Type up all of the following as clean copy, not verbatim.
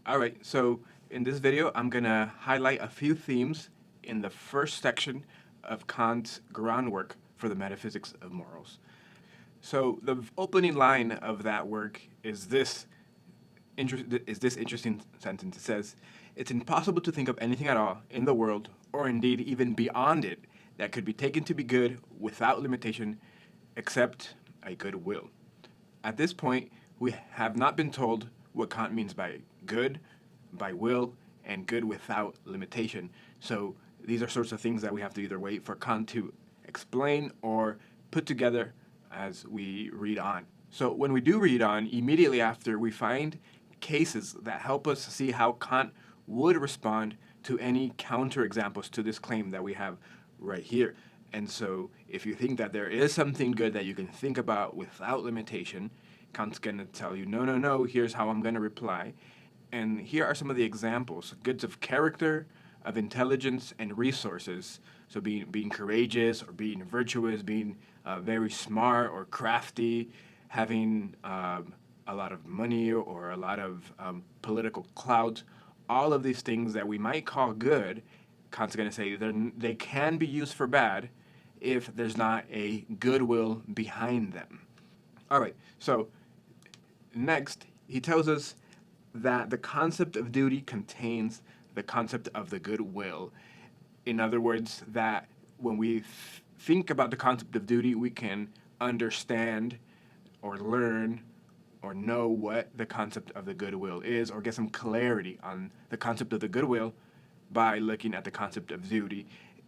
Alright, so in this video I'm gonna highlight a few themes in the first section of Kant's groundwork for the metaphysics of morals. So the opening line of that work is this interesting sentence. It says, "It's impossible to think of anything at all in the world, or indeed even beyond it, that could be taken to be good without limitation, except a good will." At this point, we have not been told what Kant means by good, by will, and good without limitation. So these are sorts of things that we have to either wait for Kant to explain or put together as we read on. So when we do read on, immediately after we find cases that help us see how Kant would respond to any counterexamples to this claim that we have right here. And so if you think that there is something good that you can think about without limitation, Kant's going to tell you, no, no, no, here's how I'm going to reply. And here are some of the examples: goods of character, of intelligence, and resources. So being courageous or being virtuous, being very smart or crafty, having a lot of money or a lot of political clout, all of these things that we might call good, Kant's going to say they can be used for bad if there's not a goodwill behind them. All right, so next, he tells us that the concept of duty contains the concept of the goodwill. In other words, that when we think about the concept of duty, we can understand or learn or know what the concept of the goodwill is, or get some clarity on the concept of the goodwill by looking at the concept of duty.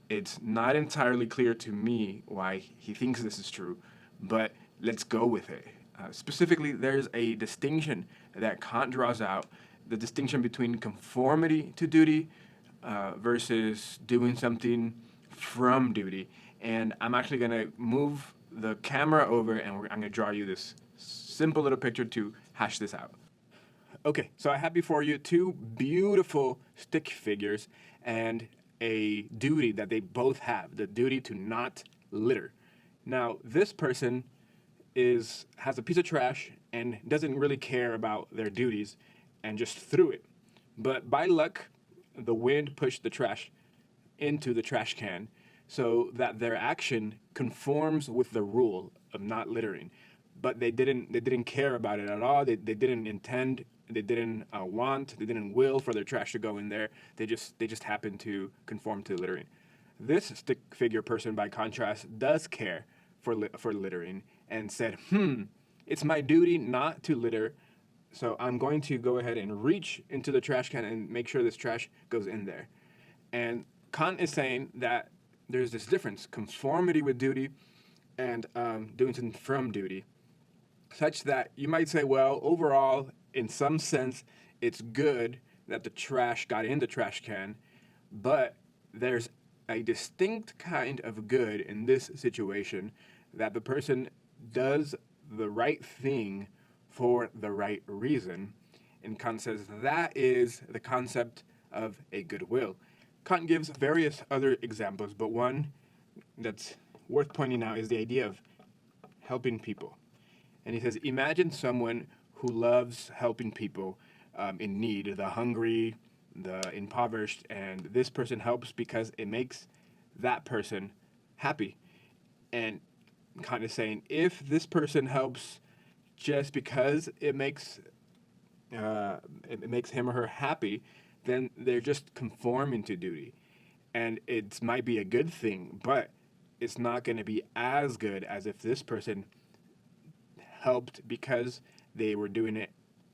It's not entirely clear to me why he thinks this is true, but let's go with it. Specifically, there's a distinction that Kant draws out, the distinction between conformity to duty versus doing something from duty. And I'm actually going to move the camera over, and I'm going to draw you this simple little picture to hash this out. Okay, so I have before you two beautiful stick figures and a duty that they both have, the duty to not litter. Now, this person has a piece of trash and doesn't really care about their duties and just threw it. But by luck, the wind pushed the trash into the trash can so that their action conforms with the rule of not littering. But they didn't care about it at all. They didn't intend, they didn't want, they didn't will for their trash to go in there. They just happened to conform to littering. This stick figure person, by contrast, does care for littering and said, it's my duty not to litter, so I'm going to go ahead and reach into the trash can and make sure this trash goes in there. And Kant is saying that there's this difference, conformity with duty and doing something from duty, such that you might say, well, overall, in some sense, it's good that the trash got in the trash can, but there's a distinct kind of good in this situation, that the person does the right thing for the right reason. And Kant says that is the concept of a goodwill. Kant gives various other examples, but one that's worth pointing out is the idea of helping people. And he says, imagine someone who loves helping people in need, the hungry, the impoverished, and this person helps because it makes that person happy. And Kant is saying, if this person helps just because it makes him or her happy, then they're just conforming to duty. And it might be a good thing, but it's not going to be as good as if this person helped because they were doing it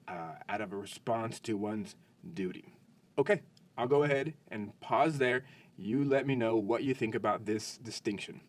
out of a response to one's duty. Okay, I'll go ahead and pause there. You let me know what you think about this distinction.